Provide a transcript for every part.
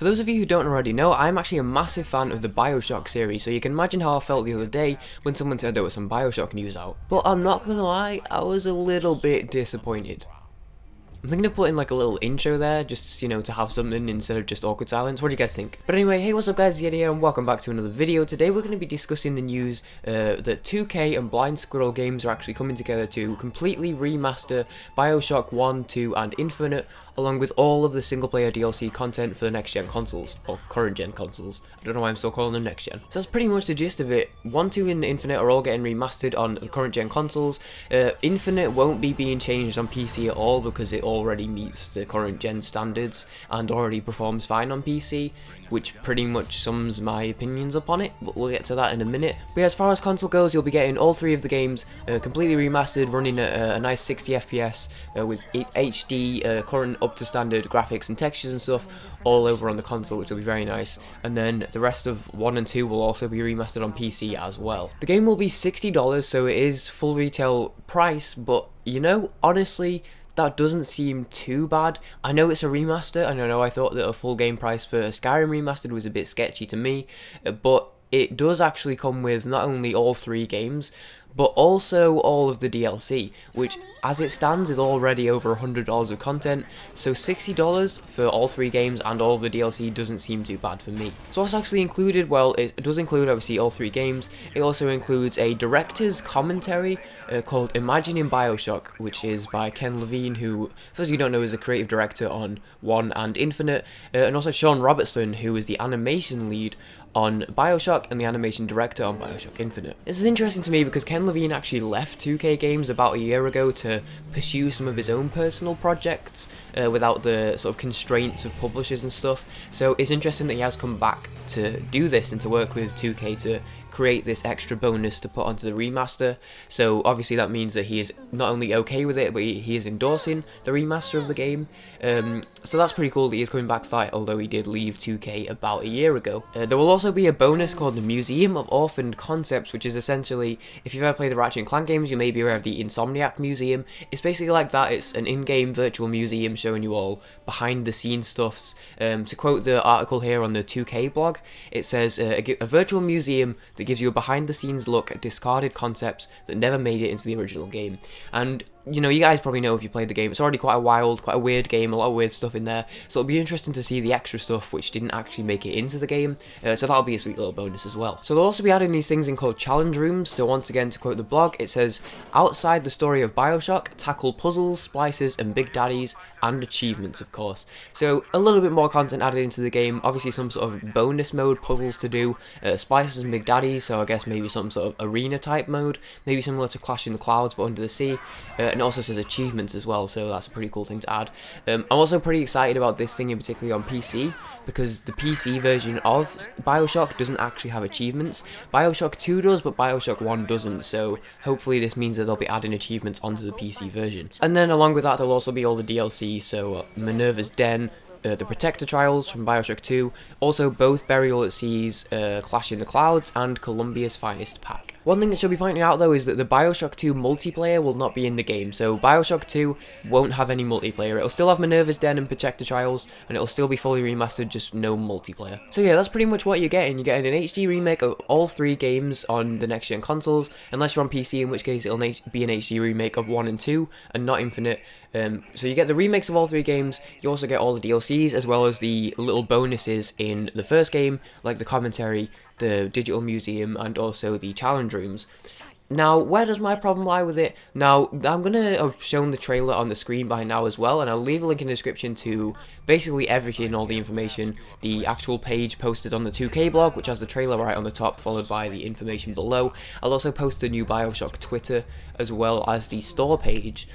For those of you who don't already know, I'm actually a massive fan of the Bioshock series, so you can imagine how I felt the other day when someone said there was some Bioshock news out. But I'm not gonna lie, I was a little bit disappointed. I'm thinking of putting like a little intro there, just, you know, to have something instead of just awkward silence. What do you guys think? But anyway, hey, what's up guys, Yeti here, and welcome back to another video. Today we're going to be discussing the news that 2K and Blind Squirrel Games are actually coming together to completely remaster Bioshock 1, 2, and Infinite, along with all of the single-player DLC content for the next-gen consoles, or current-gen consoles. I don't know why I'm still calling them next-gen. So that's pretty much the gist of it. 1, 2, and Infinite are all getting remastered on the current-gen consoles. Infinite won't be being changed on PC at all because it already meets the current-gen standards and already performs fine on PC, which pretty much sums my opinions upon it, but we'll get to that in a minute. But yeah, as far as console goes, you'll be getting all three of the games completely remastered, running at a nice 60 FPS with HD, current up-to-standard graphics and textures and stuff all over on the console, which will be very nice. And then the rest of 1 and 2 will also be remastered on PC as well. The game will be $60, so it is full retail price, but you know, honestly, that doesn't seem too bad. I know it's a remaster, and I know I thought that a full game price for Skyrim Remastered was a bit sketchy to me, but it does actually come with not only all three games, but also all of the DLC, which as it stands is already over $100 of content, so $60 for all three games and all of the DLC doesn't seem too bad for me. So what's actually included? Well, it does include obviously all three games. It also includes a director's commentary called Imagining Bioshock, which is by Ken Levine, who, for those of you who don't know, is the creative director on 1 and Infinite, and also Sean Robertson, who is the animation lead on Bioshock and the animation director on Bioshock Infinite. This is interesting to me because Ken Levine actually left 2K Games about a year ago to pursue some of his own personal projects without the sort of constraints of publishers and stuff. So it's interesting that he has come back to do this and to work with 2K to create this extra bonus to put onto the remaster. So obviously that means that he is not only okay with it, but he is endorsing the remaster of the game. So that's pretty cool that he is coming back for that, although he did leave 2K about a year ago. There will also be a bonus called the Museum of Orphaned Concepts, which is essentially, if you've ever played the Ratchet & Clank games, you may be aware of the Insomniac Museum. It's basically like that. It's an in-game virtual museum showing you all behind-the-scenes stuffs. To quote the article here on the 2K blog, it says, a virtual museum that gives you a behind-the-scenes look at discarded concepts that never made it into the original game. And you know, you guys probably know if you played the game, it's already quite a wild, quite a weird game, a lot of weird stuff in there, so it'll be interesting to see the extra stuff which didn't actually make it into the game, so that'll be a sweet little bonus as well. So they'll also be adding these things in called challenge rooms. So once again, to quote the blog, it says, outside the story of Bioshock, tackle puzzles, splices, and big daddies, and achievements, of course. So a little bit more content added into the game, obviously some sort of bonus mode puzzles to do, splices and big daddies, so I guess maybe some sort of arena type mode, maybe similar to Clash in the Clouds but under the sea, and it also says achievements as well, so that's a pretty cool thing to add. I'm also pretty excited about this thing in particular on PC, because the PC version of Bioshock doesn't actually have achievements. Bioshock 2 does, but Bioshock 1 doesn't, so hopefully this means that they'll be adding achievements onto the PC version. And then along with that, there'll also be all the DLC, so Minerva's Den, the Protector Trials from Bioshock 2, also both Burial at Seas, Clash in the Clouds, and Columbia's Finest Pack. One thing that should be pointed out though is that the Bioshock 2 multiplayer will not be in the game, so Bioshock 2 won't have any multiplayer. It'll still have Minerva's Den and Protector Trials, and it'll still be fully remastered, just no multiplayer. So yeah, that's pretty much what you're getting. You're getting an HD remake of all three games on the next gen consoles, unless you're on PC, in which case it'll be an HD remake of 1 and 2, and not Infinite. So you get the remakes of all three games, you also get all the DLCs, as well as the little bonuses in the first game, like the commentary, the digital museum, and also the challenge rooms. Now, where does my problem lie with it? Now, I'm going to have shown the trailer on the screen by now as well, and I'll leave a link in the description to basically everything, all the information, the actual page posted on the 2K blog, which has the trailer right on the top, followed by the information below. I'll also post the new Bioshock Twitter, as well as the store page.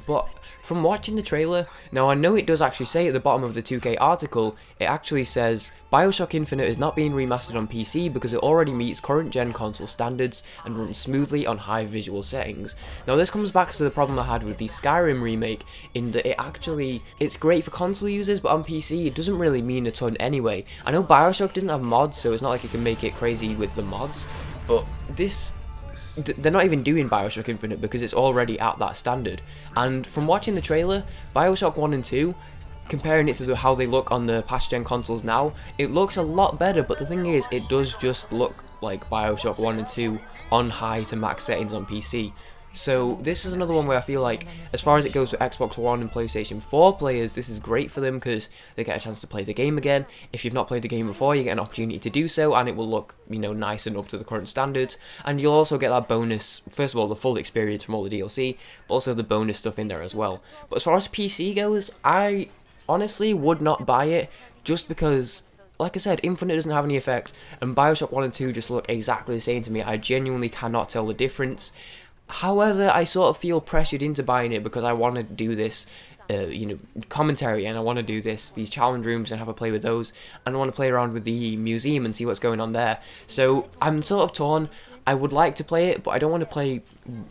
But from watching the trailer, now I know it does actually say at the bottom of the 2K article, it actually says, Bioshock Infinite is not being remastered on PC because it already meets current gen console standards and runs smoothly on high visual settings. Now this comes back to the problem I had with the Skyrim remake, in that it's great for console users, but on PC it doesn't really mean a ton anyway. I know Bioshock doesn't have mods, so it's not like you can make it crazy with the mods, but they're not even doing Bioshock Infinite because it's already at that standard. And from watching the trailer, Bioshock 1 and 2 comparing it to how they look on the past gen consoles now, it looks a lot better, but the thing is, it does just look like Bioshock 1 and 2 on high to max settings on PC. So this is another one where I feel like, as far as it goes for Xbox One and PlayStation 4 players, this is great for them because they get a chance to play the game again. If you've not played the game before, you get an opportunity to do so, and it will look, you know, nice and up to the current standards. And you'll also get that bonus, first of all, the full experience from all the DLC, but also the bonus stuff in there as well. But as far as PC goes, I honestly would not buy it, just because, like I said, Infinite doesn't have any effects, and Bioshock 1 and 2 just look exactly the same to me. I genuinely cannot tell the difference. However, I sort of feel pressured into buying it because I want to do this, you know, commentary, and I want to do these challenge rooms and have a play with those, and I want to play around with the museum and see what's going on there. So I'm sort of torn. I would like to play it, but I don't want to play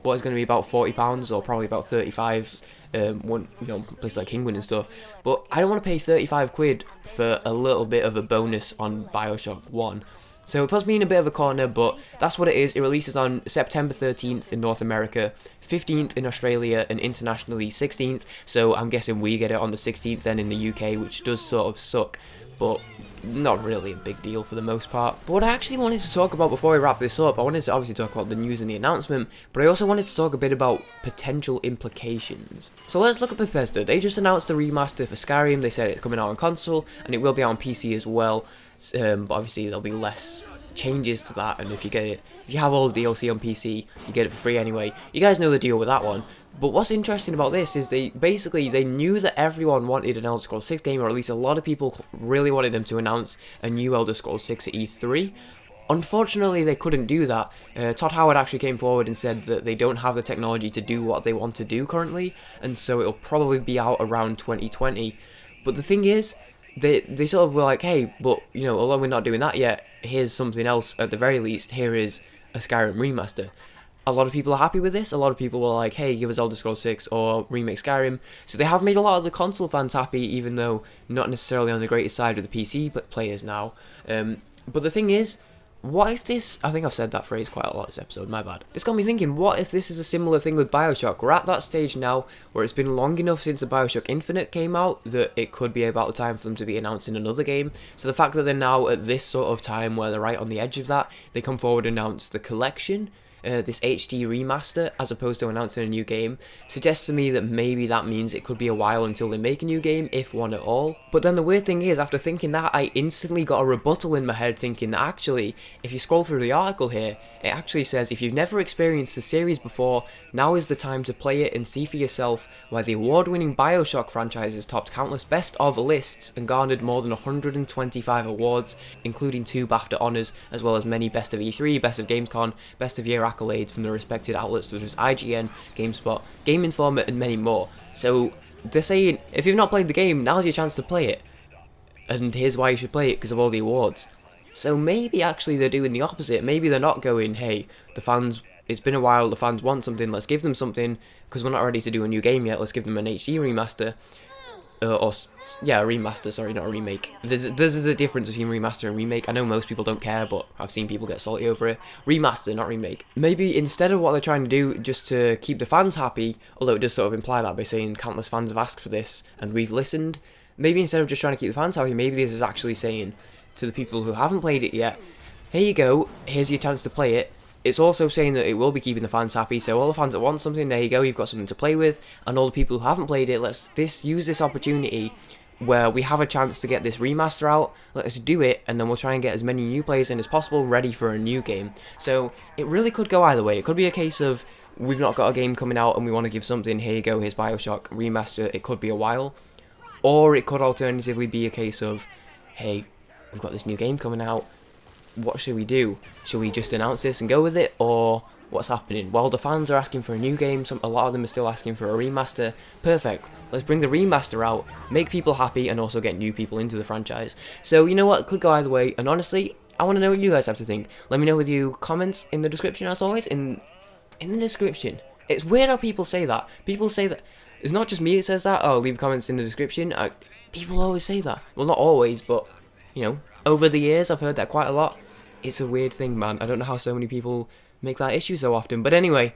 what is going to be about £40 or probably about 35. One, you know, places like Kingwin and stuff. But I don't want to pay 35 quid for a little bit of a bonus on Bioshock 1. So it puts me in a bit of a corner, but that's what it is. It releases on September 13th in North America, 15th in Australia, and internationally 16th. So I'm guessing we get it on the 16th then in the UK, which does sort of suck, but not really a big deal for the most part. But what I actually wanted to talk about before we wrap this up, I wanted to obviously talk about the news and the announcement, but I also wanted to talk a bit about potential implications. So let's look at Bethesda. They just announced the remaster for Skyrim. They said it's coming out on console, and it will be out on PC as well. But obviously there'll be less changes to that, and if you have all the DLC on PC, you get it for free anyway. You guys know the deal with that one. But what's interesting about this is they knew that everyone wanted an Elder Scrolls 6 game, or at least a lot of people really wanted them to announce a new Elder Scrolls 6 at E3. Unfortunately, they couldn't do that. Todd Howard actually came forward and said that they don't have the technology to do what they want to do currently, and so it'll probably be out around 2020. But the thing is, they sort of were like, hey, but, you know, although we're not doing that yet, here's something else at the very least. Here is a Skyrim Remaster. A lot of people are happy with this. A lot of people were like, hey, give us Elder Scrolls 6 or remake Skyrim. So they have made a lot of the console fans happy, even though not necessarily on the greatest side with the PC players now. But the thing is, what if this... I think I've said that phrase quite a lot this episode, my bad. This got me thinking, what if this is a similar thing with Bioshock? We're at that stage now where it's been long enough since the Bioshock Infinite came out that it could be about the time for them to be announcing another game. So the fact that they're now at this sort of time where they're right on the edge of that, they come forward and announce the collection, this HD remaster, as opposed to announcing a new game, suggests to me that maybe that means it could be a while until they make a new game, if one at all. But then the weird thing is, after thinking that, I instantly got a rebuttal in my head thinking that actually, if you scroll through the article here, it actually says if you've never experienced the series before, now is the time to play it and see for yourself why the award-winning Bioshock franchise has topped countless best-of lists and garnered more than 125 awards, including 2 BAFTA honours, as well as many Best of E3, Best of Gamescom, Best of Year accolades from the respected outlets such as IGN, GameSpot, Game Informer, and many more. So they're saying, if you've not played the game, now's your chance to play it. And here's why you should play it, because of all the awards. So maybe actually they're doing the opposite. Maybe they're not going, hey, the fans, it's been a while, the fans want something, let's give them something, because we're not ready to do a new game yet, let's give them an HD remaster. A remaster, sorry, not a remake. There's a difference between remaster and remake. I know most people don't care, but I've seen people get salty over it. Remaster, not remake. Maybe instead of what they're trying to do, just to keep the fans happy, although it does sort of imply that by saying countless fans have asked for this, and we've listened, maybe instead of just trying to keep the fans happy, maybe this is actually saying to the people who haven't played it yet, here you go, here's your chance to play it. It's also saying that it will be keeping the fans happy, so all the fans that want something, there you go, you've got something to play with, and all the people who haven't played it, let's use this opportunity where we have a chance to get this remaster out, let's do it, and then we'll try and get as many new players in as possible ready for a new game. So it really could go either way. It could be a case of, we've not got a game coming out and we want to give something, here you go, here's Bioshock Remaster, it could be a while. Or it could alternatively be a case of, hey, we've got this new game coming out, what should we do? Should we just announce this and go with it, or what's happening? Well, the fans are asking for a new game, a lot of them are still asking for a remaster. Perfect, let's bring the remaster out, make people happy, and also get new people into the franchise. So, you know what, it could go either way, and honestly, I want to know what you guys have to think. Let me know with you comments in the description, as always, in the description. It's weird how people say that. People say that, it's not just me that says that, oh, leave comments in the description. People always say that. Well, not always, but, you know, over the years, I've heard that quite a lot. It's a weird thing, man. I don't know how so many people make that issue so often. But anyway,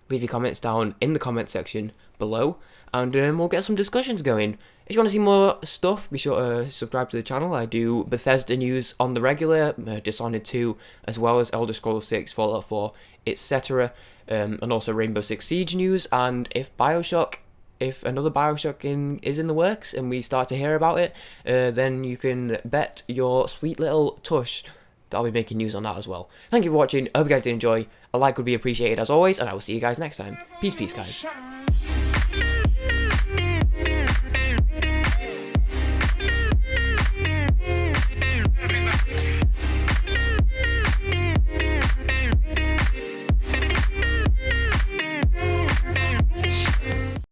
leave your comments down in the comment section below, and we'll get some discussions going. If you want to see more stuff, be sure to subscribe to the channel. I do Bethesda news on the regular, Dishonored 2, as well as Elder Scrolls 6, Fallout 4, etc. And also Rainbow Six Siege news, and if another Bioshock is in the works and we start to hear about it, then you can bet your sweet little tush that I'll be making news on that as well. Thank you for watching. I hope you guys did enjoy. A like would be appreciated as always, and I will see you guys next time. Peace, guys.